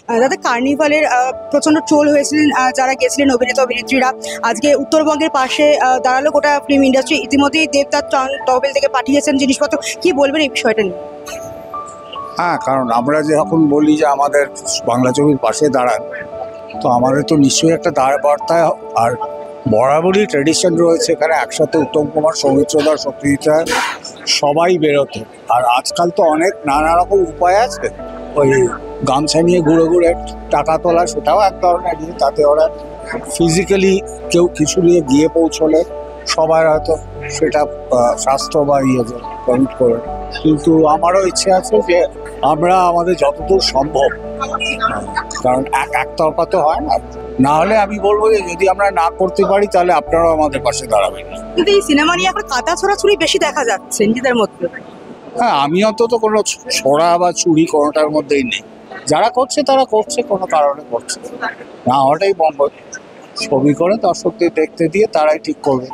দাদা, কার্নিভালের প্রচন্ড ট্রোল হয়েছিলেন যারা গেছিলেন অভিনেতা অভিনেত্রীরা। আজকে উত্তরবঙ্গের পাশে দাঁড়ালো গোটা ফিল্ম ইন্ডাস্ট্রি। ইতিমধ্যেই দেবদাস ত্রাণ তহবিল থেকে পাঠিয়েছেন জিনিসপত্র। কি বলবেন এই বিষয়টা নিয়ে? হ্যাঁ, কারণ আমরা যখন বলি যে আমাদের বাংলা ছবির পাশে দাঁড়ান, তো আমাদের তো নিশ্চয়ই একটা দাঁড় বার্তায় আর বরাবরই ট্র্যাডিশন রয়েছে এখানে একসাথে উত্তম কুমার, সৌমিত্র দাস, সত্যজিৎ রায় সবাই বেরোতে। আর আজকাল তো অনেক নানা রকম উপায় আছে, ওই গামছা নিয়ে ঘুরে ঘুরে টাকা তোলা, সেটাও এক ধরনের ইয়ে। তাতে ওরা ফিজিক্যালি কেউ কিছু নিয়ে গিয়ে পৌঁছলে সবার হয়তো সেটা স্বাস্থ্য বা ইয়ে কমিট করে। কিন্তু আমারও ইচ্ছে আছে যে আমরা আমাদের যতদূর সম্ভব, কারণ একতরফা তো হয় না, না হলে আমি বলবো যে যদি আমরা না করতে পারি তাহলে আপনারাও আমাদের পাশে দাঁড়াবেন। কিন্তু এই সিনেমা নিয়ে এখন কাটা ছোড়াছুড়ি বেশি দেখা যাচ্ছে নিজেদের মধ্যে। হ্যাঁ, আমি অন্তত কোনো ছোড়া বা চুরি কোনোটার মধ্যেই নেই। যারা করছে তারা করছে, কোনো কারণে করছে না হওয়াটাই বম্ব। ছবি করে দর্শকদের দেখতে দিয়ে তারাই ঠিক করবে।